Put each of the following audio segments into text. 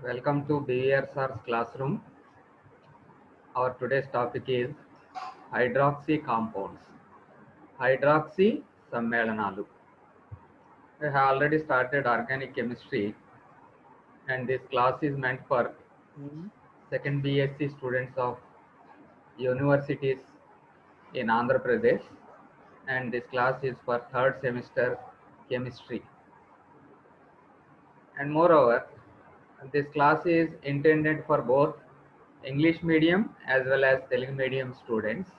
Welcome to BERSR's classroom. Our today's topic is hydroxy compounds. Hydroxy sammelanalu. We have already started organic chemistry, and this class is meant for second BSc students of universities in Andhra Pradesh, and this class is for third semester chemistry. And moreover, this class is intended for both English medium as well as Telugu medium students.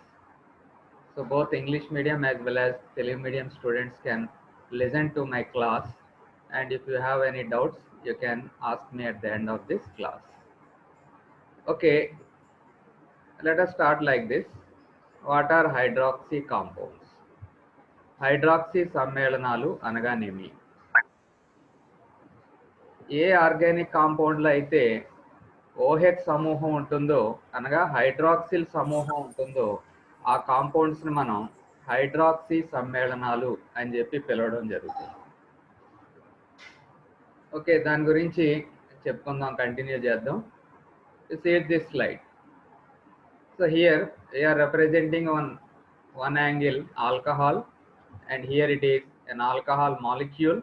So both English medium as well as Telugu medium students can listen to my class, and if you have any doubts, you can ask me at the end of this class. Okay, let us start like this. What are hydroxy compounds? Hydroxy సమ్మేళనాలు అనగానేమి? ఏ organic కాంపౌండ్లో అయితే OH సమూహం ఉంటుందో, అనగా hydroxyl సమూహం ఉంటుందో, ఆ కాంపౌండ్స్ని మనం హైడ్రాక్సీ సమ్మేళనాలు అని చెప్పి పిలవడం జరుగుతుంది. ఓకే, దాని గురించి చెప్పుకుందాం, కంటిన్యూ చేద్దాం. See this slide. So here we are representing on one angle alcohol, and here it is an alcohol molecule,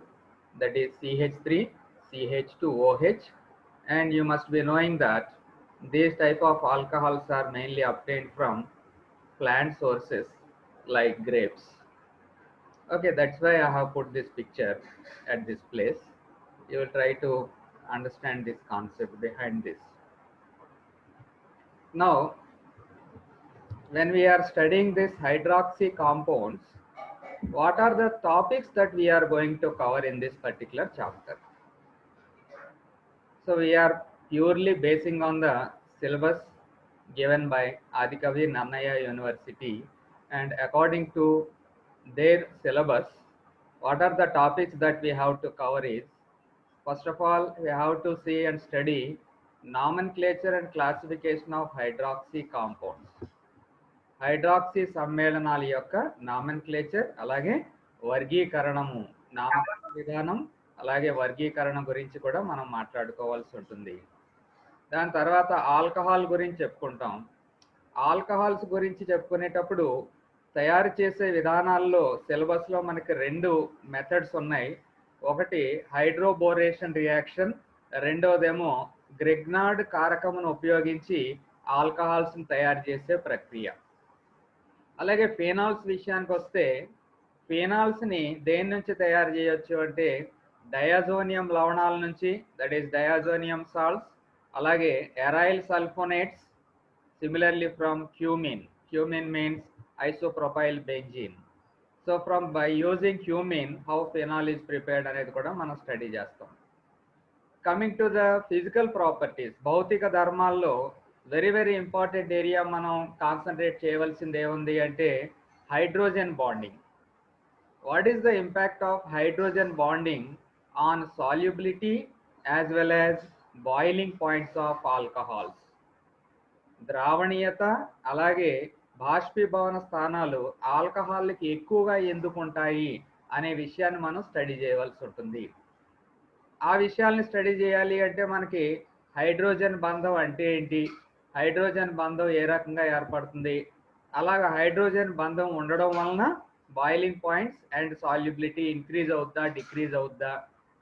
that is CH3 CH2OH, and you must be knowing that these type of alcohols are mainly obtained from plant sources like grapes. Okay, that's why I have put this picture at this place. You will try to understand this concept behind this. Now, when we are studying this hydroxy compounds, what are the topics that we are going to cover in this particular chapter? So we are purely basing on the syllabus given by Adikavi Nannaya University, and according to their syllabus, what are the topics that we have to cover is, first of all, we have to see and study nomenclature and classification of hydroxy compounds. Hydroxy సమ్మేళనాల యొక్క nomenclature, అలాగే వర్గీకరణము, నామకరణ విధానం, అలాగే వర్గీకరణ గురించి కూడా మనం మాట్లాడుకోవాల్సి ఉంటుంది. దాని తర్వాత ఆల్కహాల్ గురించి చెప్పుకుంటాం. ఆల్కహాల్స్ గురించి చెప్పుకునేటప్పుడు తయారు చేసే విధానాల్లో సిలబస్లో మనకి రెండు మెథడ్స్ ఉన్నాయి. ఒకటి హైడ్రోబోరేషన్ రియాక్షన్, రెండోదేమో గ్రిగ్నార్డ్ కారకమును ఉపయోగించి ఆల్కహాల్స్ని తయారు చేసే ప్రక్రియ. అలాగే ఫినాల్స్ విషయానికి వస్తే, ఫినాల్స్ని దేని నుంచి తయారు చేయొచ్చు అంటే డయాజోనియం లవణాల నుంచి, దట్ ఈస్ డయాజోనియం సాల్ట్స్, అలాగే aryl sulphonates, similarly from cumene. Cumene means isopropyl benzene. So from by using cumene how phenol is prepared అనేది కూడా మనం స్టడీ చేస్తాం. Coming to the physical properties, భౌతిక ధర్మాల్లో వెరీ ఇంపార్టెంట్ ఏరియా మనం concentrate చేయవలసింది ఏముంది అంటే hydrogen bonding. What is the impact of hydrogen bonding on solubility as well as boiling points of alcohols? ద్రావణీయత అలాగే బాష్పీభవన స్థానాలు ఆల్కహాల్కి ఎక్కువగా ఎందుకు ఉంటాయి అనే విషయాన్ని మనం స్టడీ చేయవలసి ఉంటుంది. ఆ విషయాల్ని స్టడీ చేయాలి అంటే మనకి హైడ్రోజన్ బంధం అంటే ఏంటి, హైడ్రోజన్ బంధం ఏ రకంగా ఏర్పడుతుంది, అలాగా హైడ్రోజన్ బంధం ఉండడం వలన boiling points and solubility increase అవుద్దా డిక్రీజ్ అవుద్దా,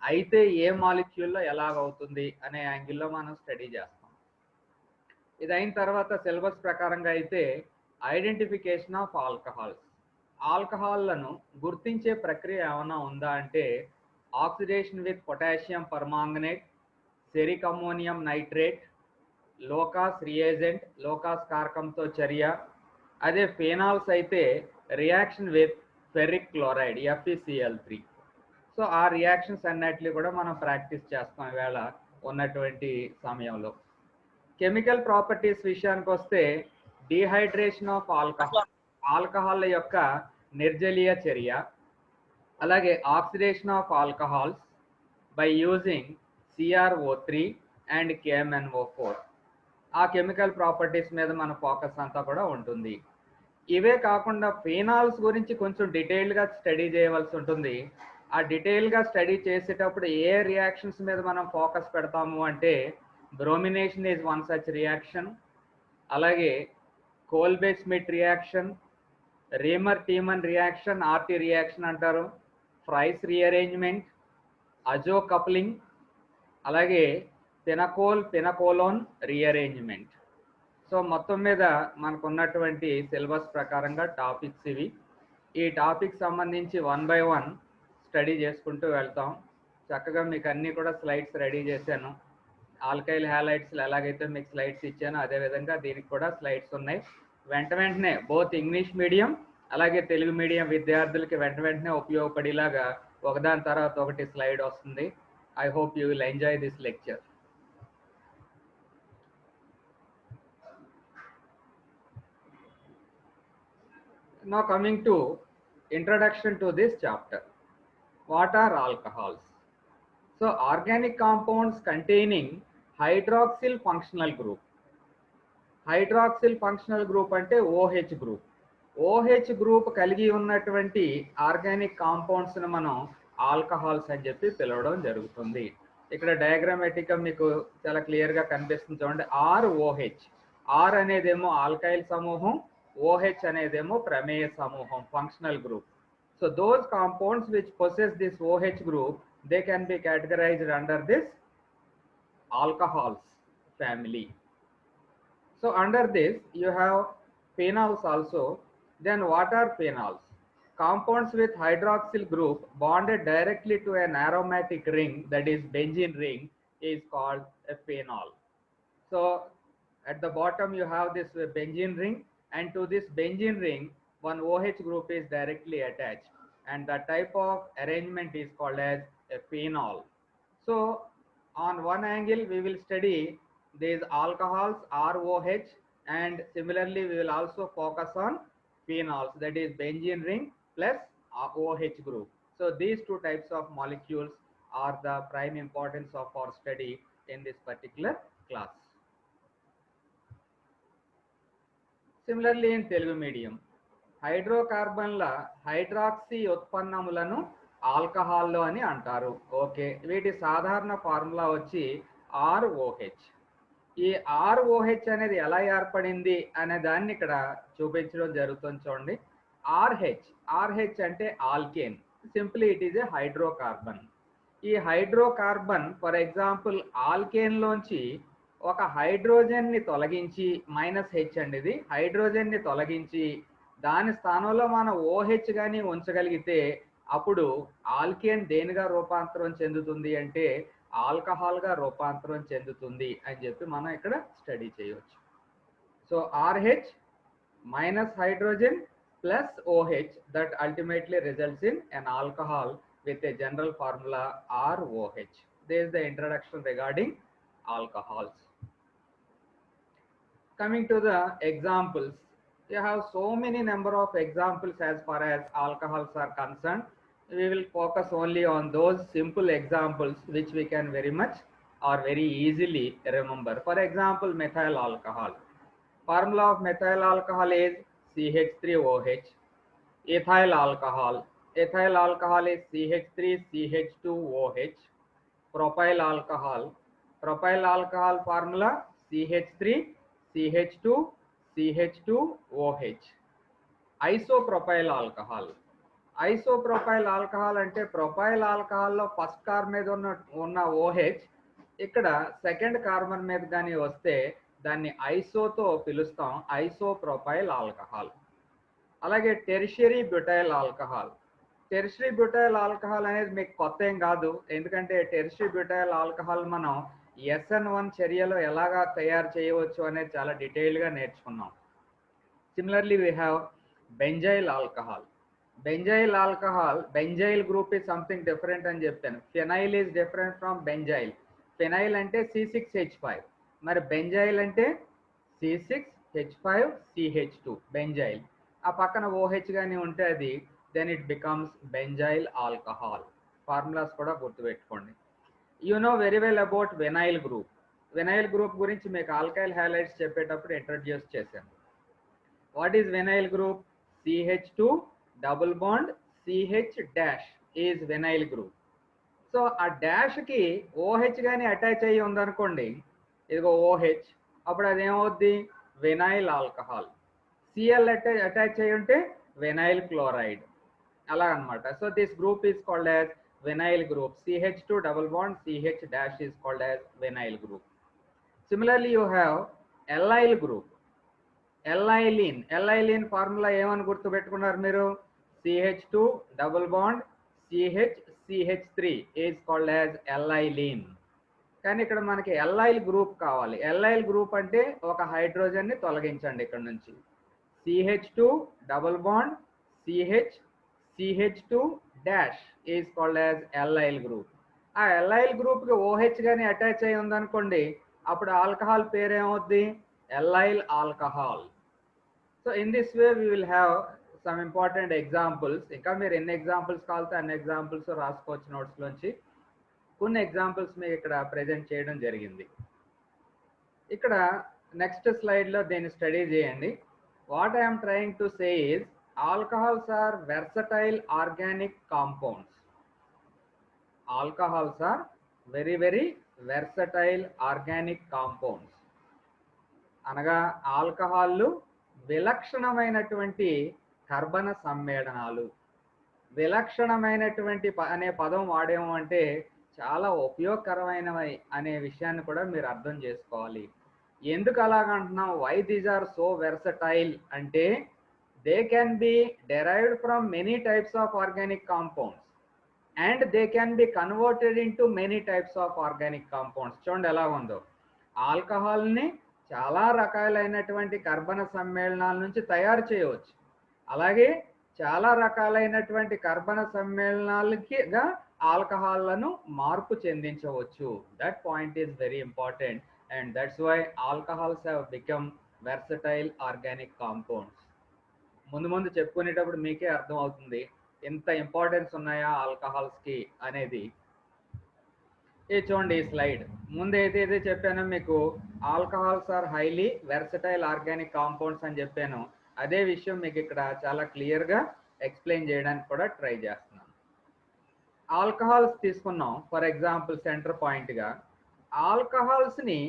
అయితే ఏ మాలిక్యూల్లో ఎలాగవుతుంది అనే యాంగిల్లో మనం స్టడీ చేస్తాం. ఇది అయిన తర్వాత సిలబస్ ప్రకారంగా అయితే ఐడెంటిఫికేషన్ ఆఫ్ ఆల్కహాల్స్, ఆల్కహాల్లను గుర్తించే ప్రక్రియ ఏమైనా ఉందా అంటే oxidation with potassium permanganate, ceric ammonium nitrate, Lucas reagent, Lucas కారకంతో చర్య. అదే ఫినాల్స్ అయితే reaction with ferric chloride FeCl3. So ఆ రియాక్షన్స్ అన్నిటిని కూడా మనం ప్రాక్టీస్ చేస్తాం ఈవేళ ఉన్నటువంటి సమయంలో. కెమికల్ ప్రాపర్టీస్ విషయానికి వస్తే డిహైడ్రేషన్ ఆఫ్ ఆల్కహాల్, ఆల్కహాల్ యొక్క నిర్జలీయ చర్య, అలాగే oxidation of alcohols by using CrO3 and KMnO4. ఆ కెమికల్ ప్రాపర్టీస్ మీద మన ఫోకస్ అంతా కూడా ఉంటుంది. ఇవే కాకుండా ఫినాల్స్ గురించి కొంచెం డీటెయిల్గా స్టడీ చేయవలసి ఉంటుంది. ఆ డీటెయిల్గా స్టడీ చేసేటప్పుడు ఏ రియాక్షన్స్ మీద మనం ఫోకస్ పెడతాము అంటే bromination is one such reaction. అలాగే Kolbe Schmitt reaction, Reimer Tiemann reaction, ఆర్టీ రియాక్షన్ అంటారు, ఫ్రైస్ రీఅరేంజ్మెంట్, అజో కప్లింగ్, అలాగే పినకోలోన్ రీఅరేంజ్మెంట్. సో మొత్తం మీద మనకు ఉన్నటువంటి సిలబస్ ప్రకారంగా టాపిక్స్ ఇవి. ఈ టాపిక్ సంబంధించి 1 by 1 స్టడీ చేసుకుంటూ వెళ్తాం. చక్కగా మీకు అన్నీ కూడా స్లైడ్స్ రెడీ చేశాను. ఆల్కైల్ హ్యాలైడ్స్లో ఎలాగైతే మీకు స్లైడ్స్ ఇచ్చానో అదేవిధంగా దీనికి కూడా స్లైడ్స్ ఉన్నాయి. వెంటనే బోత్ ఇంగ్లీష్ మీడియం అలాగే తెలుగు మీడియం విద్యార్థులకి వెంటనే ఉపయోగపడేలాగా ఒకదాని తర్వాత ఒకటి స్లైడ్ వస్తుంది. I hope you will enjoy this lecture. Now coming to introduction to this chapter. What are alcohols? So organic compounds containing hydroxyl functional group. Hydroxyl functional group అంటే OH group. OH group కలిగి ఉన్నటువంటి organic compounds ను మనం alcohols అని చెప్పి పిలవడం జరుగుతుంది. ఇక్కడ డయాగ్రామాటిక్ గా మీకు చాలా క్లియర్ గా కనిపిస్తుంది చూడండి. ROH. R అనేదేమో ఆల్కైల్ సమూహం, OH అనేదేమో ప్రమేయ సమూహం, functional group. So those compounds which possess this OH group, they can be categorized under this alcohols family. So under this you have phenols also. Then what are phenols? Compounds with hydroxyl group bonded directly to an aromatic ring, that is benzene ring, is called a phenol. So at the bottom you have this benzene ring, and to this benzene ring one OH group is directly attached, and the type of arrangement is called as a phenol. So on one angle we will study these alcohols ROH, and similarly we will also focus on phenols, that is benzene ring plus OH group. So these two types of molecules are the prime importance of our study in this particular class. Similarly in Telugu medium, హైడ్రోకార్బన్ల hydroxy ఉత్పన్నములను ఆల్కహాల్లో అని అంటారు. Okay, వీటి సాధారణ formula వచ్చి ROH. ఈ ROH అనేది ఎలా ఏర్పడింది అనే దాన్ని ఇక్కడ చూపించడం జరుగుతుంది చూడండి. RH అంటే alkane, simply it is a hydrocarbon. ఈ హైడ్రోకార్బన్ ఫర్ ఎగ్జాంపుల్ ఆల్కేన్లోంచి ఒక హైడ్రోజన్ని తొలగించి -H అండి, ఇది హైడ్రోజన్ని తొలగించి దాని స్థానంలో మనం OH కానీ ఉంచగలిగితే అప్పుడు ఆల్కేన్ దేనిగా రూపాంతరం చెందుతుంది అంటే ఆల్కహాల్గా రూపాంతరం చెందుతుంది అని చెప్పి మనం ఇక్కడ స్టడీ చేయవచ్చు. So RH minus hydrogen plus OH, that ultimately results in an alcohol with a general formula ROH. This is the introduction regarding alcohols. Coming to the examples, you have so many number of examples as far as alcohols are concerned. We will focus only on those simple examples which we can very much or very easily remember. For example, methyl alcohol. Formula of methyl alcohol is CH3OH. Ethyl alcohol. Ethyl alcohol is CH3CH2OH. Propyl alcohol. Propyl alcohol formula CH3CH2CH2OH. Isopropyl alcohol. Isopropyl alcohol అంటే propyl ఆల్కహాల్లో first carbon మీద ఉన్న OH ఇక్కడ second carbon మీద కానీ వస్తే దాన్ని ఐసోతో పిలుస్తాం, isopropyl alcohol. అలాగే tertiary butyl alcohol. Tertiary butyl alcohol అనేది మీకు కొత్త ఏం కాదు, ఎందుకంటే టెర్షియరీ బ్యూటైల్ ఆల్కహాల్ మనం SN1 చర్యలో ఎలాగా తయారు చేయవచ్చు అనేది చాలా డీటెయిల్గా నేర్చుకున్నాం. Similarly we have benzyl alcohol. Benzyl alcohol, benzyl group is something different అని చెప్పాను. Phenyl is different from benzyl. Phenyl అంటే C6H5, మరి benzyl అంటే C6H5CH2 benzyl. ఆ పక్కన OH కానీ ఉంటే అది then it becomes benzyl alcohol. Formulas కూడా గుర్తుపెట్టుకోండి. You know very well about vinyl group. Vinyl group గురించి మీకు ఆల్కైల్ హ్యాలైడ్స్ చెప్పేటప్పుడు ఇంట్రడ్యూస్ చేశాను. What is vinyl group? CH2 double bond CH dash is vinyl group. So ఆ dash కి OH గాని attach అయ్యి ఉందనుకోండి, ఇదిగో OH, అప్పుడు అదేమవుద్ది వినైల్ ఆల్కహాల్. Cl అటాచ్ అయ్యి ఉంటే వినైల్ క్లోరైడ్, అలా అనమాట. So this group is called as vinyl group. CH2 double bond CH dash is called as vinyl group. Similarly you have allyl group. Allyl formula ఏమని గుర్తుపెట్టుకున్నారు మీరు? CH2 double bond CH3 is called as allyl. కానీ ఇక్కడ మనకి allyl group కావాలి. allyl group అంటే ఒక hydrogen ని తొలగించండి ఇక్కడ నుంచి. CH2 double bond CH2 dash is called as allyl group. ఆ allyl గ్రూప్ కి OH గాని అటాచ్ అయి ఉందనుకోండి, అప్పుడు ఆల్కహాల్ పేరు ఏమవుద్ది? allyl alcohol. So in this way we will have some important examples. ఇంకా మీరు ఎన్ని ఎగ్జాంపుల్స్ కావాలితే అన్ని ఎగ్జాంపుల్స్ రాసుకోవచ్చు నోట్స్ లోంచి. కొన్ని ఎగ్జాంపుల్స్ మీకు ఇక్కడ ప్రెజెంట్ చేయడం జరిగింది. ఇక్కడ నెక్స్ట్ స్లైడ్ లో దీన్ని స్టడీ చేయండి. What I am trying to say is alcohols are versatile organic compounds. Alcohols are very versatile organic compounds. అనగా ఆల్కహాల్లు విలక్షణమైనటువంటి కర్బన సమ్మేళనాలు. విలక్షణమైనటువంటి అనే పదం వాడేమో అంటే చాలా ఉపయోగకరమైనవి అనే విషయాన్ని కూడా మీరు అర్థం చేసుకోవాలి. ఎందుకు అలాగంటున్నాం? Why these are so versatile అంటే they can be derived from many types of organic compounds and they can be converted into many types of organic compounds. చూడండి ఎలా ఉందో. ఆల్కహాల్ని చాలా రకాలైనటువంటి కర్బన సమ్మేళనాల నుంచి తయారు చేయవచ్చు. అలాగే చాలా రకాలైనటువంటి కర్బన సమ్మేళనాలకిగా ఆల్కహాల్లను మార్పు చెందించవచ్చు. That point is very important and that's why alcohols have become versatile organic compounds. ముందు చెప్పుకునేటప్పుడు మీకే అర్థం అవుతుంది ఎంత ఇంపార్టెన్స్ ఉన్నాయా ఆల్కహాల్స్ కి అనేది. ఇది చూడండి ఈ స్లైడ్. ముందు ఏదైతే చెప్పానో మీకు alcohols are highly versatile organic compounds అని చెప్పాను, అదే విషయం మీకు ఇక్కడ చాలా క్లియర్ గా ఎక్స్ప్లెయిన్ చేయడానికి కూడా ట్రై చేస్తున్నాను. ఆల్కహాల్స్ తీసుకున్నాం ఫర్ ఎగ్జాంపుల్ సెంటర్ పాయింట్ గా. ఆల్కహాల్స్ ని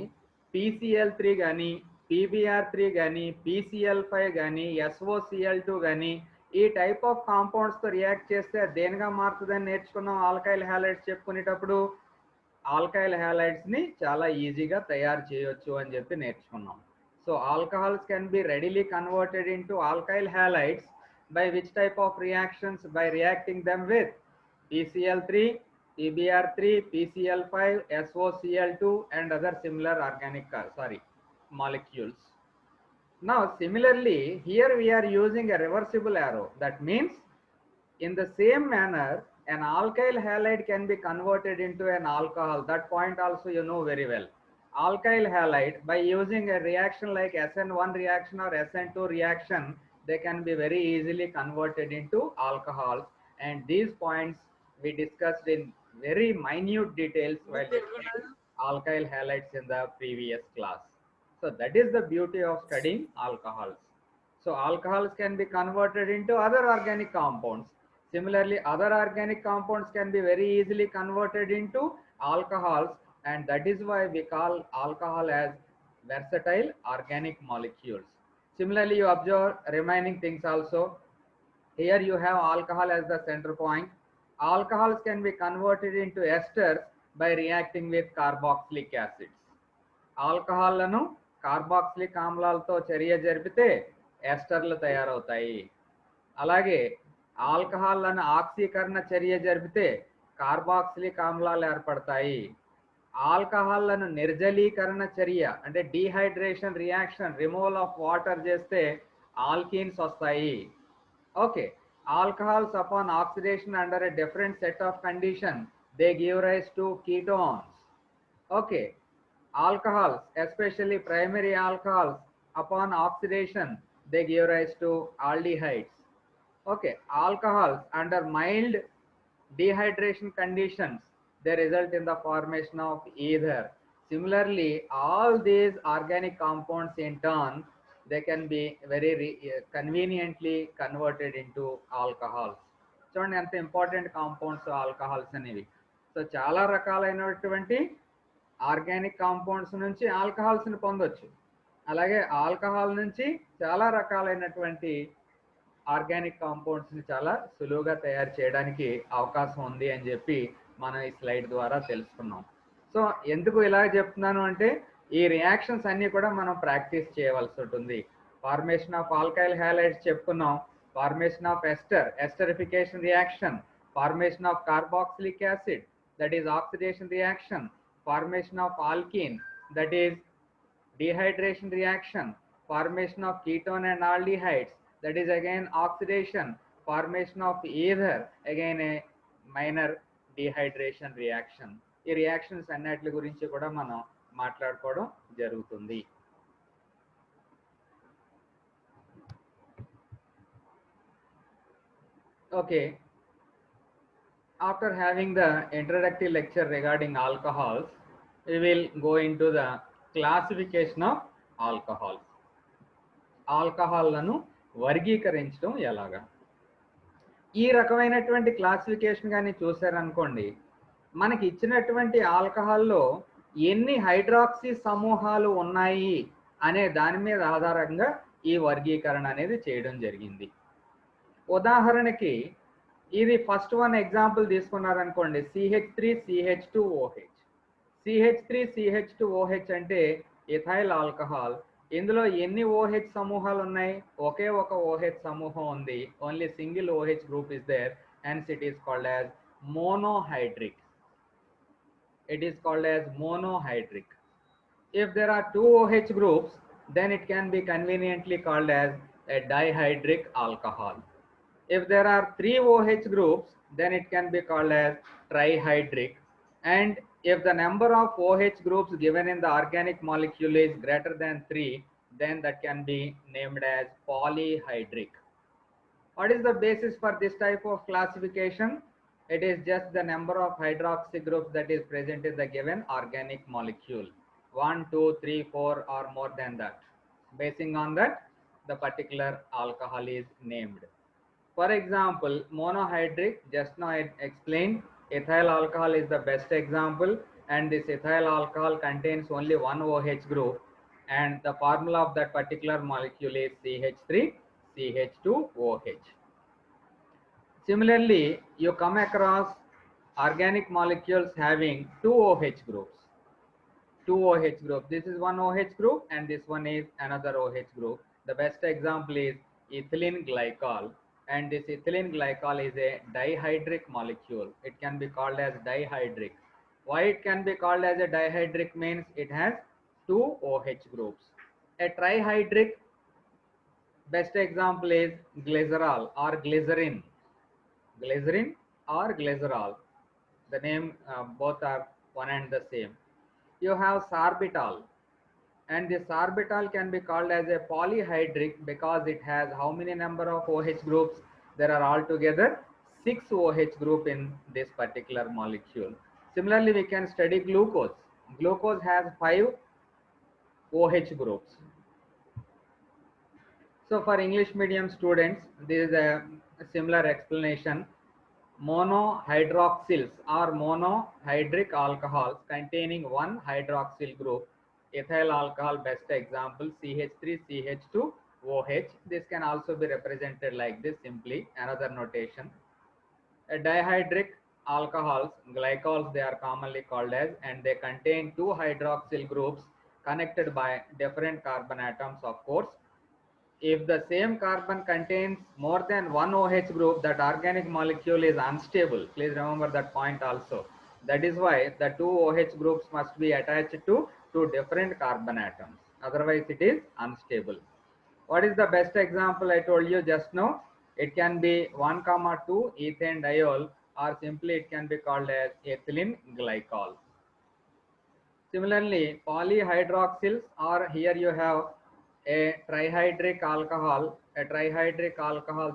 PCl3 కానీ PBr3 కానీ PCl5 కానీ SOCl2 కానీ ఈ టైప్ ఆఫ్ కాంపౌండ్స్ తో రియాక్ట్ చేస్తే దేనిగా మారుతుందని నేర్చుకున్నాం. ఆల్కైల్ హ్యాలైడ్స్ చెప్పుకునేటప్పుడు ఆల్కైల్ హ్యాలైడ్స్ ని చాలా ఈజీగా తయారు చేయొచ్చు అని చెప్పి నేర్చుకున్నాం. So alcohols can be readily converted into alkyl halides by which type of reactions? By reacting them with PCl3, PBr3, PCl5, SOCl2 and other similar organic molecules. Now similarly here we are using a reversible arrow. That means in the same manner an alkyl halide can be converted into an alcohol. That point also you know very well. Alkyl halide, by using a reaction like SN1 reaction or SN2 reaction, they can be very easily converted into alcohols, and these points we discussed in very minute details while discussing alkyl halides in the previous class. So that is the beauty of studying alcohols. So alcohols can be converted into other organic compounds. Similarly, other organic compounds can be very easily converted into alcohols, and that is why we call alcohol as versatile organic molecules. Similarly, you observe remaining things also. Here you have alcohol as the center point. Alcohols can be converted into esters by reacting with carboxylic acids. ఆల్కహాల్లను carboxylic ఆమ్లాలతో చర్య జరిపితే ఎస్టర్లు తయారవుతాయి. అలాగే ఆల్కహాల్లను ఆక్సీకరణ చర్య జరిపితే carboxylic ఆమ్లాలు ఏర్పడతాయి. ఆల్కహాల్లను నిర్జలీకరణ చర్య అంటే dehydration reaction, removal of water చేస్తే ఆల్కీన్స్ వస్తాయి. Okay, alcohols upon oxidation under a different set of condition they give rise to ketones. Okay, alcohols, especially primary alcohols, upon oxidation they give rise to aldehydes. Okay, alcohols under mild dehydration conditions they result in the formation of ether. Similarly, all these organic compounds in turn they can be very conveniently converted into alcohols. చూడండి ఎంత important compounds alcohols అనేవి. So చాలా రకాలైనటువంటి organic compounds నుంచి ఆల్కహాల్స్ని పొందొచ్చు. అలాగే alcohol నుంచి చాలా రకాలైనటువంటి ఆర్గానిక్ కాంపౌండ్స్ని చాలా సులువుగా తయారు చేయడానికి అవకాశం ఉంది అని చెప్పి మనం ఈ స్లైడ్ ద్వారా తెలుసుకున్నాం. సో ఎందుకు ఇలా చెప్తున్నాను అంటే ఈ రియాక్షన్స్ అన్నీ కూడా మనం ప్రాక్టీస్ చేయవలసి ఉంటుంది. ఫార్మేషన్ ఆఫ్ ఆల్కైల్ హ్యాలైడ్స్ చెప్పుకున్నాం, formation of esterification reaction, formation of carboxylic acid that is oxidation reaction, formation of alkyne that is dehydration reaction, formation of ketone and aldehydes that is again oxidation, formation of ether again a minor dehydration reaction. ఈ reactions అన్నిటి గురించి కూడా మనం మాట్లాడుకోవడం జరుగుతుంది. Okay, after having the introductory lecture regarding alcohols, we will go into the classification of alcohols. ఆల్కహాల్లను వర్గీకరించడం ఎలాగా, ఈ రకమైనటువంటి క్లాసిఫికేషన్ కానీ చూసారనుకోండి, మనకి ఇచ్చినటువంటి ఆల్కహాల్లో ఎన్ని హైడ్రాక్సీ సమూహాలు ఉన్నాయి అనే దాని మీద ఆధారంగా ఈ వర్గీకరణ అనేది చేయడం జరిగింది. ఉదాహరణకి ఇది first one example తీసుకున్నారనుకోండి, CH3CH2OH. CH3CH2OH అంటే ఇథైల్ ఆల్కహాల్. ఇందులో ఎన్ని OH సమూహాలు ఉన్నాయి? ఒకే ఒక OH సమూహం ఉంది. Only single OH group is there, hence it is called as monohydric. It is called as monohydric. If there are two OH groups, then it can be conveniently called as a dihydric alcohol. If there are three OH groups, then it can be called as trihydric. And if the number of OH groups given in the organic molecule is greater than 3, then that can be named as polyhydric. What is the basis for this type of classification? It is just the number of hydroxy groups that is present in the given organic molecule. 1, 2, 3, 4 or more than that. Basing on that, the particular alcohol is named. For example, monohydric, just now I explained, ethyl alcohol is the best example, and this ethyl alcohol contains only one OH group, and the formula of that particular molecule is CH3CH2OH. Similarly, you come across organic molecules having two OH groups. This is one OH group and this one is another OH group. The best example is ethylene glycol. And this ethylene glycol is a dihydric molecule. It can be called as dihydric. Why it can be called as a dihydric means it has two OH groups. A trihydric, best example is glycerol or glycerin. Glycerin or glycerol. The name both are one and the same. You have sorbitol. And this sorbitol can be called as a polyhydric because it has how many number of OH groups? There are altogether 6 OH group in this particular molecule. Similarly, we can study glucose. Glucose has 5 OH groups. So for English medium students, this is a similar explanation. Monohydroxyls or monohydric alcohols containing one hydroxyl group. Ethyl alcohol, best example, CH3CH2OH. This can also be represented like this simply, another notation. A dihydric alcohols, glycols they are commonly called as, and they contain two hydroxyl groups connected by different carbon atoms, of course. If the same carbon contains more than one OH group, that organic molecule is unstable. Please remember that point also. That is why the two OH groups must be attached to two different carbon atoms. Otherwise, it is unstable. What is the best example I told you just now? It can be 1,2 ethane diol, or simply it can be called as ethylene glycol. Similarly, polyhydroxyls, or here you have a trihydric alcohol,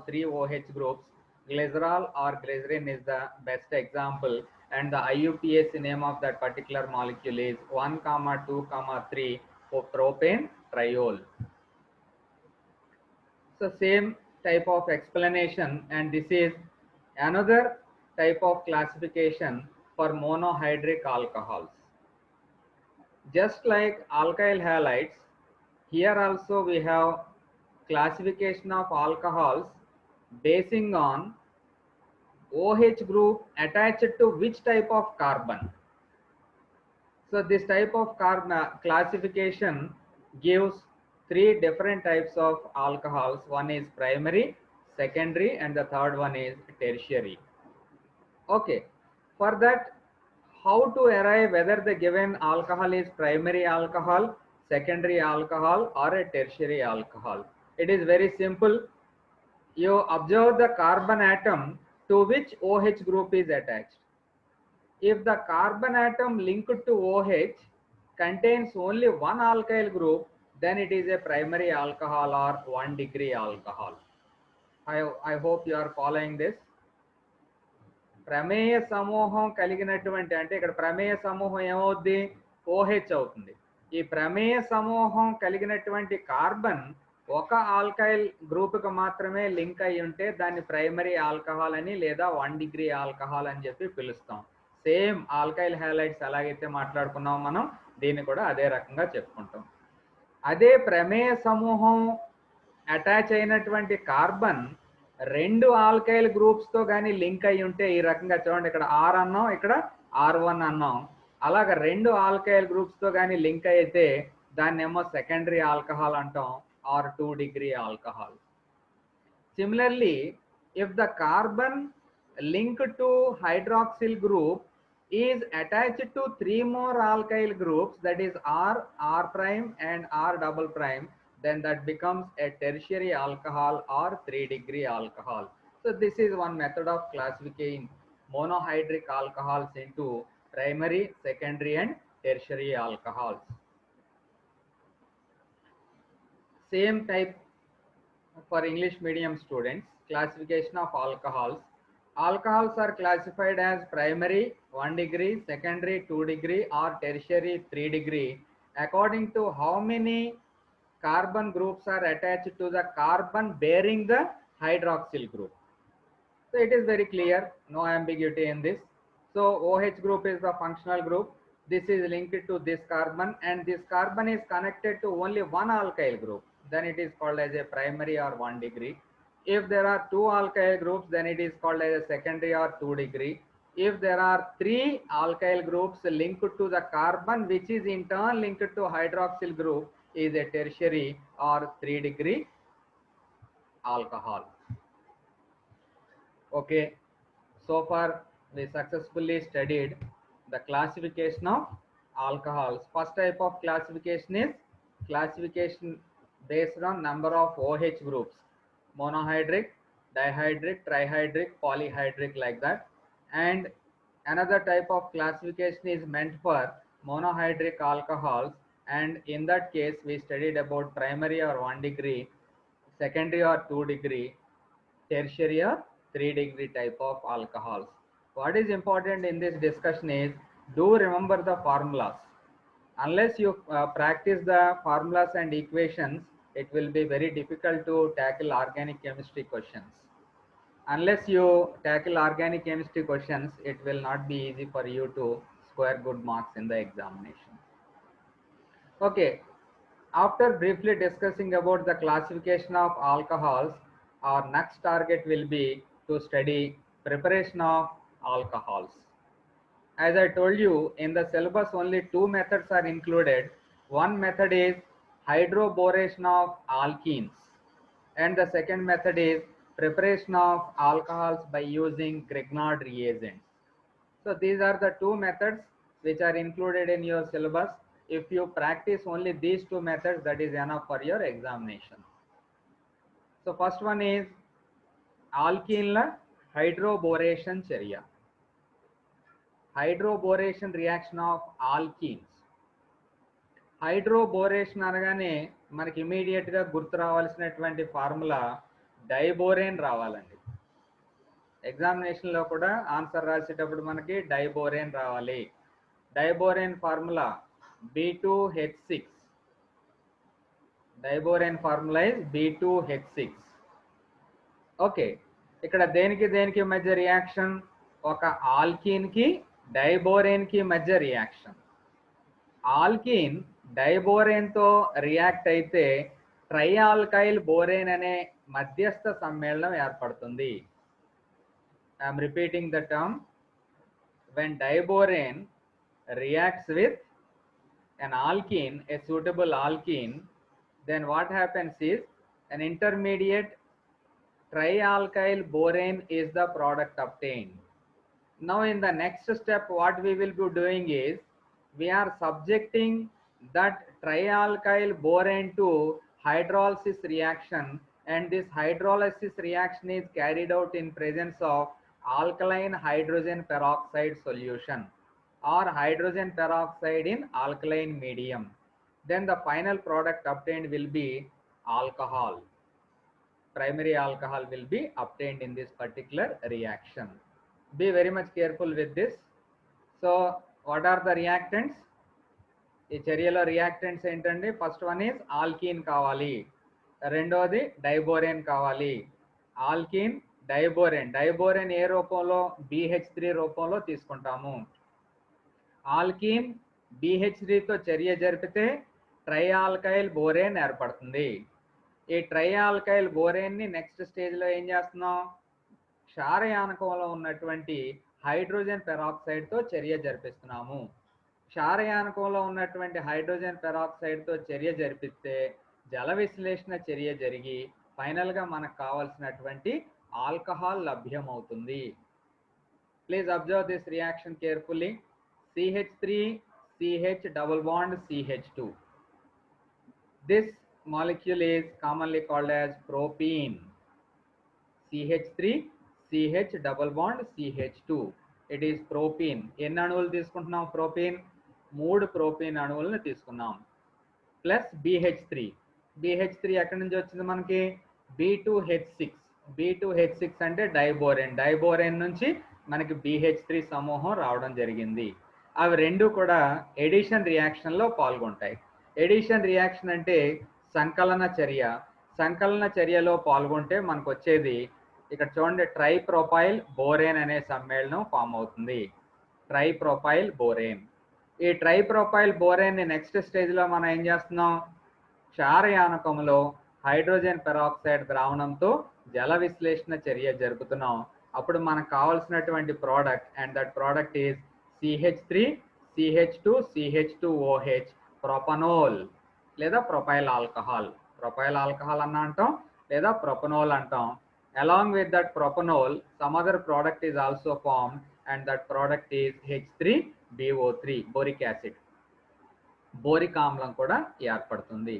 3 OH groups. Glycerol or glycerin is the best example, and the IUPAC name of that particular molecule is 1,2,3 propane triol. So same type of explanation, and this is another type of classification for monohydric alcohols. Just like alkyl halides, here also we have classification of alcohols basing on OH group attached to which type of carbon. So this type of classification gives three different types of alcohols. One is primary, secondary, and the third one is tertiary. Okay, for that, how to arrive whether the given alcohol is primary alcohol, secondary alcohol, or a tertiary alcohol? It is very simple. You observe the carbon atom to which OH group is attached. If the carbon atom linked to OH contains only one alkyl group, then it is a primary alcohol or 1-degree alcohol. I hope you are following this. ప్రమేయ సమూహం కలిగినటువంటి అంటే ఇక్కడ ప్రమేయ సమూహం ఏమవుద్ది, OH అవుతుంది. ఈ ప్రమేయ సమూహం కలిగినటువంటి కార్బన్ ఒక ఆల్కైల్ గ్రూప్కి మాత్రమే లింక్ అయి ఉంటే దాన్ని ప్రైమరీ ఆల్కహాల్ అని లేదా 1-డిగ్రీ ఆల్కహాల్ అని చెప్పి పిలుస్తాం. సేమ్ ఆల్కైల్ హ్యాలైడ్స్ ఎలాగైతే మాట్లాడుకున్నాం మనం దీన్ని కూడా అదే రకంగా చెప్పుకుంటాం. అదే ప్రమేయ సమూహం అటాచ్ అయినటువంటి కార్బన్ రెండు ఆల్కైల్ గ్రూప్స్ తో కానీ లింక్ అయి ఉంటే ఈ రకంగా చూడండి, ఇక్కడ ఆర్ అన్నాం, ఇక్కడ R1 అన్నాం. అలాగ రెండు ఆల్కైల్ గ్రూప్స్ తో కానీ లింక్ అయితే దాన్ని ఏమో సెకండరీ ఆల్కహాల్ అంటాం ఆర్ 2-డిగ్రీ alcohol. Similarly if the carbon linked to hydroxyl group is attached to 3 more alkyl groups, that is R, R prime and R double prime, then that becomes a tertiary alcohol or 3-degree alcohol. So this is one method of classifying monohydric alcohols into primary, secondary and tertiary alcohols. Same type for English medium students, classification of alcohols. Alcohols are classified as primary 1-degree, secondary 2-degree or tertiary 3-degree according to how many carbon groups are attached to the carbon bearing the hydroxyl group. So it is very clear, no ambiguity in this. So OH group is the functional group. This is linked to this carbon and this carbon is connected to only one alkyl group. Then it is called as a primary or 1-degree. If there are 2 alkyl groups, then it is called as a secondary or 2-degree. If there are 3 alkyl groups linked to the carbon which is in turn linked to hydroxyl group, is a tertiary or 3-degree alcohol. Okay, so far we successfully studied the classification of alcohols. First type of classification is classification based on number of OH groups, monohydric, dihydric, trihydric, polyhydric, like that. And another type of classification is meant for monohydric alcohols, and in that case we studied about primary or 1-degree, secondary or 2-degree, tertiary or 3-degree type of alcohols. What is important in this discussion is, do remember the formulas. Unless you practice the formulas and equations, it will be very difficult to tackle organic chemistry questions. Unless you tackle organic chemistry questions, it will not be easy for you to score good marks in the examination. Okay, after briefly discussing about the classification of alcohols, our next target will be to study preparation of alcohols. As I told you, in the syllabus only 2 methods are included. One method is hydroboration of alkenes and the second method is preparation of alcohols by using Grignard reagents. So these are the 2 methods which are included in your syllabus. If you practice only these 2 methods, that is enough for your examination. So first one is alkene hydroboration charya. Hydroboration reaction of alkenes. హైడ్రోబోరేషన్ అనగానే మనకి immediate గా గుర్తు రావాల్సినటువంటి formula diborane రావాలండి. Examination లో కూడా answer రాసేటప్పుడు మనకి డైబోరేన్ రావాలి. Diborane formula B2H6. Diborane formula is B2H6. Okay, ఇక్కడ దేనికి మధ్య రియాక్షన్? ఒక ఆల్కీన్ కి డైబోరేన్ కి మధ్య రియాక్షన్. ఆల్కీన్ డైబోరేన్తో రియాక్ట్ అయితే ట్రైఆల్కైల్ బోరేన్ అనే మధ్యస్థ సమ్మేళనం ఏర్పడుతుంది. I'm repeating the term. when diborane reacts with an alkene, a suitable alkene, then what happens is an intermediate trialkyl borane is the product obtained. Now in the next step what we will be doing is we are subjecting that trialkyl borane to hydrolysis reaction, and this hydrolysis reaction is carried out in presence of alkaline hydrogen peroxide solution or hydrogen peroxide in alkaline medium. Then the final product obtained will be alcohol. Primary alcohol will be obtained in this particular reaction. Be very much careful with this. So what are the reactants? ఈ చర్యలో reactants ఏంటండి? First one is alkyne కావాలి, రెండోది diborane కావాలి. Alkyne diborane, diborane ఏ రూపంలో? BH3 రూపంలో తీసుకుంటాము. Alkyne BH3తో చర్య జరిపితే ట్రైఆల్కైల్ బోరేన్ ఏర్పడుతుంది. ఈ ట్రైఆల్కైల్ బోరేన్ని నెక్స్ట్ స్టేజ్లో ఏం చేస్తున్నాం? క్షారయానకంలో ఉన్నటువంటి హైడ్రోజన్ పెరాక్సైడ్తో చర్య జరిపిస్తున్నాము. క్షారయానకంలో ఉన్నటువంటి హైడ్రోజన్ పెరాక్సైడ్తో చర్య జరిపిస్తే జల విశ్లేషణ చర్య జరిగి ఫైనల్గా మనకు కావాల్సినటువంటి ఆల్కహాల్ లభ్యమవుతుంది. Please observe this reaction carefully. CH3 CH double bond CH2. This molecule is commonly called as propene. CH3 CH double bond CH2. It is propene. ఎన్ని అణువులు తీసుకుంటున్నాం? ప్రోపీన్ 3 ప్రోపీన్ అణువులను తీసుకున్నాం. Plus BH3. BH3 ఎక్కడి నుంచి వచ్చింది మనకి? B2H6. B2H6 అంటే డైబోరేన్. డైబోరేన్ నుంచి మనకి BH3 సమూహం రావడం జరిగింది. అవి రెండు కూడా ఎడిషన్ రియాక్షన్లో పాల్గొంటాయి. ఎడిషన్ రియాక్షన్ అంటే సంకలన చర్య. సంకలన చర్యలో పాల్గొంటే మనకు వచ్చేది ఇక్కడ చూడండి, ట్రైప్రొపైల్ బోరేన్ అనే సమ్మేళనం ఫామ్ అవుతుంది. ట్రైప్రొపైల్ బోరేన్. ఈ ట్రైప్రొపైల్ బోరేన్ని నెక్స్ట్ స్టేజ్లో మనం ఏం చేస్తున్నాం? క్షారయానకంలో హైడ్రోజన్ పెరాక్సైడ్ ద్రావణంతో జల విశ్లేషణ చర్య జరుపుతున్నాం. అప్పుడు మనకు కావాల్సినటువంటి product, and that product is CH3 CH2 CH2OH ప్రొపనోల్ లేదా ప్రొపైల్ ఆల్కహాల్. ప్రొపైల్ ఆల్కహాల్ అన్న అంటాం లేదా ప్రొపనోల్ అంటాం. Along with that propanol, some other product is also formed, and that product is H3BO3, boric acid. Boric ఆమ్లం కూడా ఏర్పడుతుంది.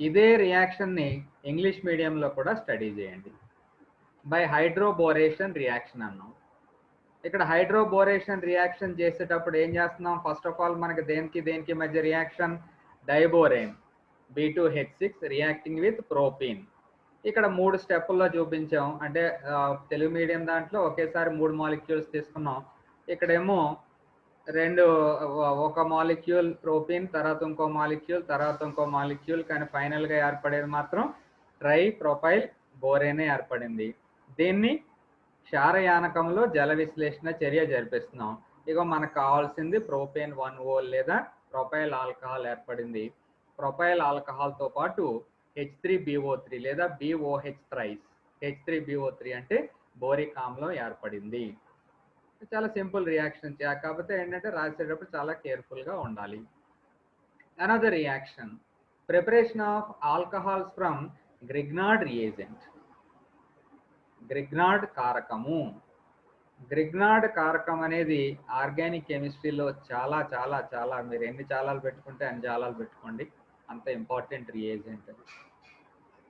ఇదే రియాక్షన్ని ఇంగ్లీష్ మీడియంలో కూడా స్టడీ చేయండి. బై హైడ్రోబోరేషన్ రియాక్షన్ అన్నాం. ఇక్కడ హైడ్రోబోరేషన్ రియాక్షన్ చేసేటప్పుడు ఏం చేస్తున్నాం? ఫస్ట్ ఆఫ్ ఆల్ మనకి దేనికి మధ్య reaction? Diborane B2H6 reacting with propene. ఇక్కడ 3 స్టెప్పుల్లో చూపించాం. అంటే తెలుగు మీడియం దాంట్లో ఒకేసారి 3 మాలిక్యూల్స్ తీసుకున్నాం. ఇక్కడేమో ఒక మాలిక్యూల్ ప్రోపీన్, తర్వాత ఇంకో మాలిక్యూల్, తర్వాత ఇంకో మాలిక్యూల్, కానీ ఫైనల్గా ఏర్పడేది మాత్రం ట్రైప్రొపైల్ బోరేనే ఏర్పడింది. దీన్ని క్షారయానకంలో జల విశ్లేషణ చర్య జరిపిస్తున్నాం. ఇక మనకు కావాల్సింది ప్రోపేన్ 1O లేదా ప్రొపైల్ ఆల్కహాల్ ఏర్పడింది. ప్రొపైల్ ఆల్కహాల్తో పాటు H3BO3 లేదా BOH థ్రైస్. H3BO3 అంటే బోరిక్ ఆమ్లం ఏర్పడింది. చాలా సింపుల్ రియాక్షన్, కాకపోతే ఏంటంటే రాసేటప్పుడు చాలా కేర్ఫుల్గా ఉండాలి. Another reaction, preparation of alcohols from Grignard reagent. Grignard కారకము. గ్రిగ్నార్డ్ కారకం అనేది ఆర్గానిక్ కెమిస్ట్రీలో చాలా చాలా చాలా, మీరు ఎన్ని చాలాలు పెట్టుకుంటే అన్ని చాలాలు పెట్టుకోండి, అంత ఇంపార్టెంట్ రియేజెంట్ అది.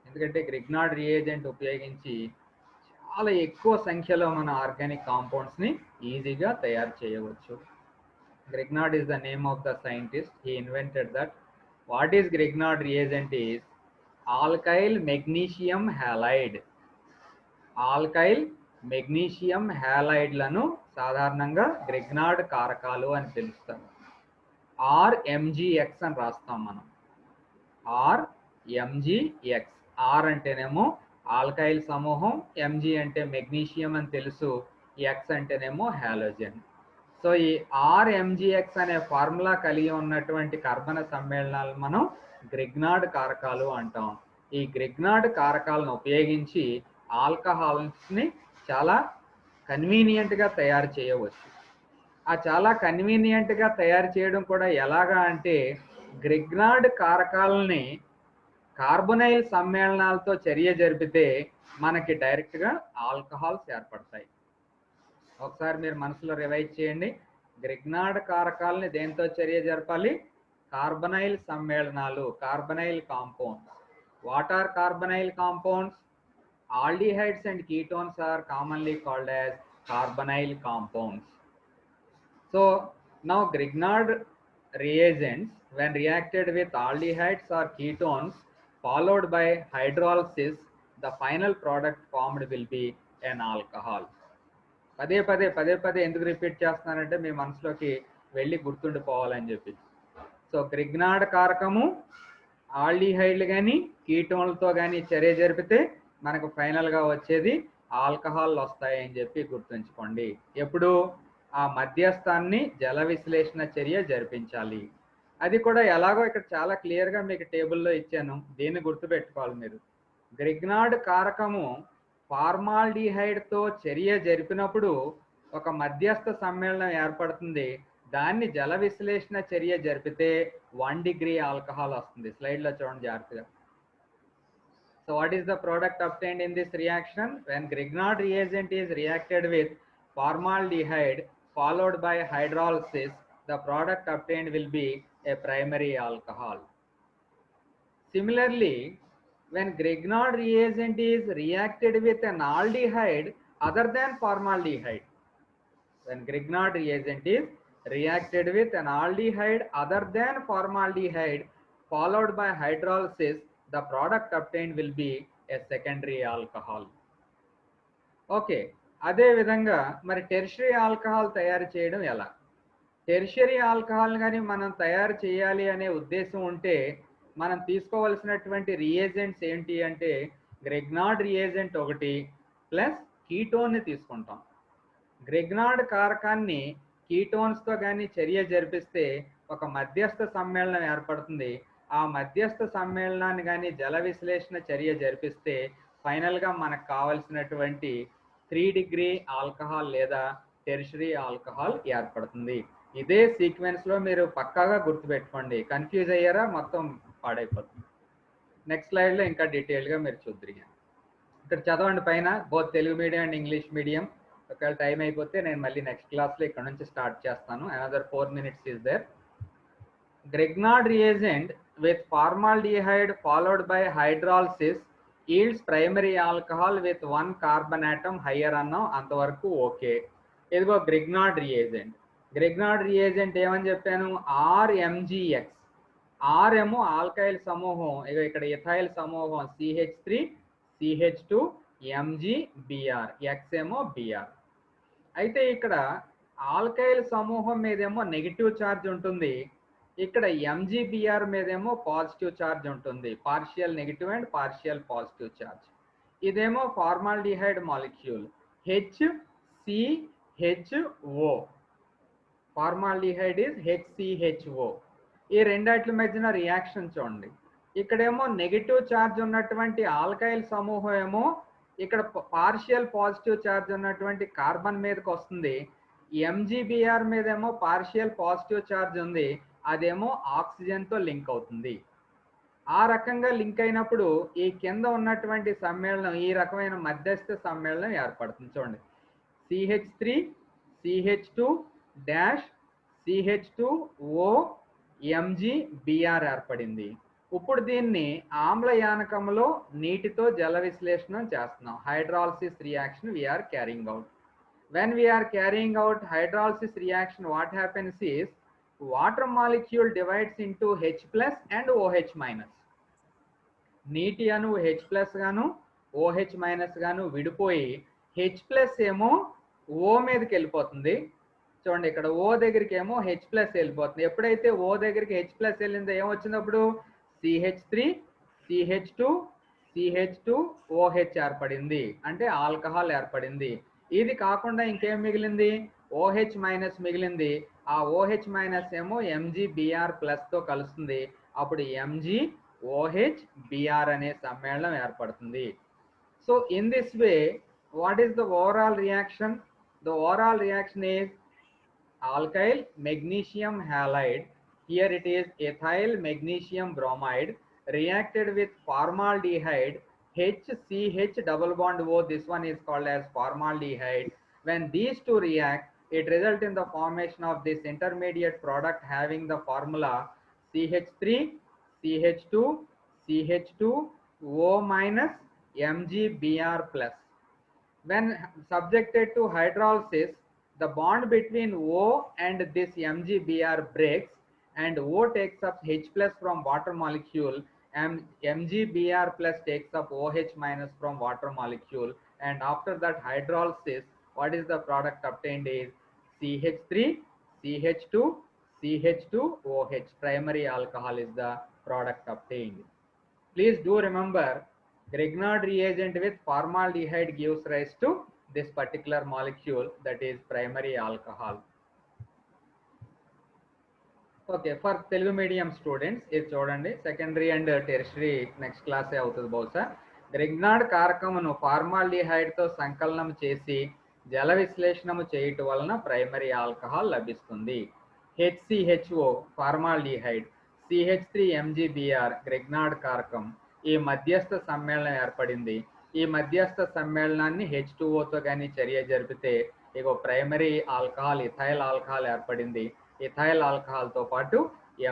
ఎందుకంటే గ్రిగ్నార్డ్ రియేజెంట్ ఉపయోగించి చాలా ఎక్కువ సంఖ్యలో మన ఆర్గానిక్ కాంపౌండ్స్ని ఈజీగా తయారు చేయవచ్చు. Grignard is the name of the scientist. He invented that. What is Grignard reagent is alkyl magnesium halide. Alkyl magnesium halide లను సాధారణంగా Grignard కారకాలు అని పిలుస్తారు. RMgX అని రాస్తాం మనం. RMgX. R అంటేనేమో ఆల్కైల్ సమూహం, Mg అంటే మెగ్నీషియం అని తెలుసు, X అంటేనేమో హాలోజన్. సో ఈ RMGX అనే ఫార్ములా కలిగి ఉన్నటువంటి కర్బన సమ్మేళనాలు మనం గ్రిగ్నార్డ్ కారకాలు అంటాం. ఈ గ్రిగ్నార్డ్ కారకాలను ఉపయోగించి ఆల్కహాల్స్ని చాలా కన్వీనియంట్గా తయారు చేయవచ్చు. ఆ చాలా కన్వీనియంట్గా తయారు చేయడం కూడా ఎలాగా అంటే, గ్రిగ్నార్డ్ కారకాలని కార్బొనైల్ సమ్మేళనాలతో చర్య జరిపితే మనకి డైరెక్ట్గా ఆల్కహాల్స్ ఏర్పడతాయి. ఒకసారి మీరు మనసులో రివైజ్ చేయండి. గ్రిగ్నార్డ్ కారకాలని దేంతో చర్య జరపాలి? కార్బొనైల్ సమ్మేళనాలు, carbonyl compounds. What are carbonyl compounds? Aldehydes and ketones are commonly called as carbonyl compounds. So now Grignard reagents, when reacted with aldehydes or ketones followed by hydrolysis, the final product formed will be an alcohol. పదే పదే ఎందుకు repeat చేస్తున్నానంటే మీ మనసులోకి వెళ్ళి గుర్తుండిపోవాలని చెప్పి. So Grignard కారకము ఆల్డిహైడ్లు కానీ కీటోన్లతో కానీ చర్య జరిపితే మనకు ఫైనల్గా వచ్చేది ఆల్కహాల్ వస్తాయని చెప్పి గుర్తుంచుకోండి. ఎప్పుడు? ఆ మధ్యస్థాన్ని జల విశ్లేషణ చర్య జరిపించాలి. అది కూడా ఎలాగో ఇక్కడ చాలా క్లియర్గా మీకు టేబుల్లో ఇచ్చాను, దీన్ని గుర్తుపెట్టుకోవాలి మీరు. గ్రిగ్నార్డ్ కారకము ఫార్మాల్డిహైడ్తో చర్య జరిపినప్పుడు ఒక మధ్యస్థ సమ్మేళనం ఏర్పడుతుంది. దాన్ని జల విశ్లేషణ చర్య జరిపితే 1 degree ఆల్కహాల్ వస్తుంది. స్లైడ్లో చూడండి జాగ్రత్తగా. So what is the product obtained in this reaction? When Grignard reagent is reacted with formaldehyde followed by hydrolysis, the product obtained will be a primary alcohol. Similarly, when Grignard reagent is reacted with an aldehyde other than formaldehyde, when Grignard reagent is reacted with an aldehyde other than formaldehyde followed by hydrolysis, the product obtained will be a secondary alcohol. Okay, అదే విధంగా మరి tertiary alcohol తయారు చేయడం ఎలా? Tertiary alcohol కానీ మనం తయారు చేయాలి అనే ఉద్దేశం ఉంటే మనం తీసుకోవాల్సినటువంటి రియేజెంట్స్ ఏంటి అంటే, గ్రిగ్నార్డ్ రియేజెంట్ ఒకటి ప్లస్ కీటోన్ని తీసుకుంటాం. గ్రిగ్నార్డ్ కారకాన్ని కీటోన్స్తో కానీ చర్య జరిపిస్తే ఒక మధ్యస్థ సమ్మేళనం ఏర్పడుతుంది. ఆ మధ్యస్థ సమ్మేళనాన్ని కానీ జల విశ్లేషణ చర్య జరిపిస్తే ఫైనల్గా మనకు కావాల్సినటువంటి 3 degree ఆల్కహాల్ లేదా టెర్షియరీ ఆల్కహాల్ ఏర్పడుతుంది. ఇదే సీక్వెన్స్లో మీరు పక్కాగా గుర్తుపెట్టుకోండి. కన్ఫ్యూజ్ అయ్యారా? మొత్తం పాడైపోతుంది. నెక్స్ట్ స్లైడ్లో ఇంకా డీటెయిల్గా మీరు చూద్దరు. ఇక్కడ చదవండి పైన, both Telugu medium and English medium. ఒకవేళ టైం అయిపోతే నేను మళ్ళీ నెక్స్ట్ క్లాస్లో ఇక్కడ నుంచి స్టార్ట్ చేస్తాను. Another 4 minutes is there. Grignard reagent with formaldehyde followed by hydrolysis yields primary alcohol with 1 carbon atom higher అన్నాం, అంతవరకు ఓకే. ఇదిగో గ్రిగ్నార్డ్ రియేజెంట్. గ్రిగ్నార్డ్ రియేజెంట్ ఏమని చెప్పాను? RMGX. R ఏమో ఆల్కైల్ సమూహం, ఇక ఇక్కడ ఇథైల్ సమూహం CH3 CH2 MgBr, X ఏమో Br. అయితే ఇక్కడ ఆల్కైల్ సమూహం మీదేమో నెగిటివ్ ఛార్జ్ ఉంటుంది, ఇక్కడ MgBr మీదేమో పాజిటివ్ ఛార్జ్ ఉంటుంది. Partial negative and partial positive charge. ఇదేమో formaldehyde molecule HCHO. Formaldehyde is HCHO. ఈ రెండాట్ల మధ్యన రియాక్షన్ చూడండి. ఇక్కడేమో నెగిటివ్ ఛార్జ్ ఉన్నటువంటి ఆల్కైల్ సమూహం ఏమో ఇక్కడ పార్షియల్ పాజిటివ్ ఛార్జ్ ఉన్నటువంటి కార్బన్ మీదకి వస్తుంది. MgBr మీదేమో పార్షియల్ పాజిటివ్ ఛార్జ్ ఉంది, అదేమో ఆక్సిజన్తో లింక్ అవుతుంది. ఆ రకంగా లింక్ అయినప్పుడు ఈ కింద ఉన్నటువంటి సమ్మేళనం ఈ రకమైన మధ్యస్థ సమ్మేళనం ఏర్పడుతుంది. చూడండి, CH3 CH2 CH2O MgBr ఏర్పడింది. ఇప్పుడు దీన్ని ఆమ్లయానకంలో నీటితో జల విశ్లేషణ చేస్తున్నాం. Hydrolysis reaction we are carrying out. When we are carrying out hydrolysis reaction, what happens is water molecule divides into H plus and OH minus. నీటి అణువు H plus గాను OH minus గాను విడిపోయి H plus ఏమో O మీదకి వెళ్ళిపోతుంది. చూడండి, ఇక్కడ O దగ్గరికి ఏమో H plus వెళ్ళిపోతుంది. ఎప్పుడైతే O దగ్గరికి H plus వెళ్ళిందో ఏమొచ్చినప్పుడు CH3 CH2 CH2OH ఏర్పడింది, అంటే ఆల్కహాల్ ఏర్పడింది. ఇది కాకుండా ఇంకేం మిగిలింది? OH మైనస్ మిగిలింది, ఆ OH మైనస్ ఏమో MgBr ప్లస్తో కలుస్తుంది, అప్పుడు MgOH-Br అనే సమ్మేళనం ఏర్పడుతుంది. So in this way what is the overall reaction? The overall reaction is alkyl magnesium halide, here it is ethyl magnesium bromide reacted with formaldehyde, HCH double bond O, this one is called as formaldehyde. When these two react, it results in the formation of this intermediate product having the formula CH3 CH2 CH2 O minus MgBr plus. When subjected to hydrolysis, the bond between O and this MgBr breaks and O takes up H plus from water molecule and MgBr plus takes up OH minus from water molecule, and after that hydrolysis, what is the product obtained is CH3 CH2 CH2OH, primary alcohol is the product obtained. Please do remember, Grignard reagent with formaldehyde gives rise to this particular molecule, that is primary alcohol. Okay, for Telugu medium students, ఇది చూడండి, secondary and tertiary next క్లాసే అవుతుంది బహుశా. Grignard కారకమును ఫార్మాల్డిహైడ్తో సంకలనం చేసి జల విశ్లేషణము చేయటం వలన ప్రైమరీ ఆల్కహాల్ లభిస్తుంది. HCHO ఫార్మాల్డిహైడ్, CH3MgBr గ్రిగ్నార్డ్ కారకం, ఈ మధ్యస్థ సమ్మేళనం ఏర్పడింది. ఈ మధ్యస్థ సమ్మేళనాన్ని H2Oతో కానీ చర్య జరిపితే ఇగో ప్రైమరీ ఆల్కహాల్ ఇథైల్ ఆల్కహాల్ ఏర్పడింది. ఇథైల్ ఆల్కహాల్తో పాటు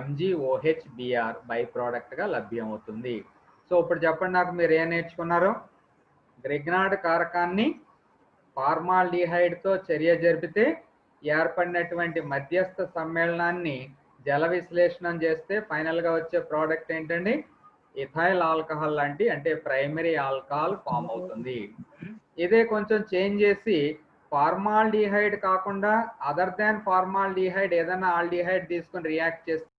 MgOH-Br బై ప్రోడక్ట్గా లభ్యం అవుతుంది. సో ఇప్పుడు చెప్పండి నాకు, మీరు ఏం నేర్చుకున్నారు? గ్రిగ్నార్డ్ కారకాన్ని ఫార్మాల్డిహైడ్తో చర్య జరిపితే ఏర్పడినటువంటి మధ్యస్థ సమ్మేళనాన్ని జల విశ్లేషణం చేస్తే ఫైనల్గా వచ్చే ప్రోడక్ట్ ఏంటండి? ఇథైల్ ఆల్కహాల్ లాంటి, అంటే ప్రైమరీ ఆల్కహాల్ ఫామ్ అవుతుంది. ఇదే కొంచెం చేంజ్ చేసి ఫార్మాల్డిహైడ్ కాకుండా అదర్ దాన్ ఫార్మాల్డిహైడ్ ఏదైనా ఆల్డిహైడ్ తీసుకొని రియాక్ట్ చేస్తే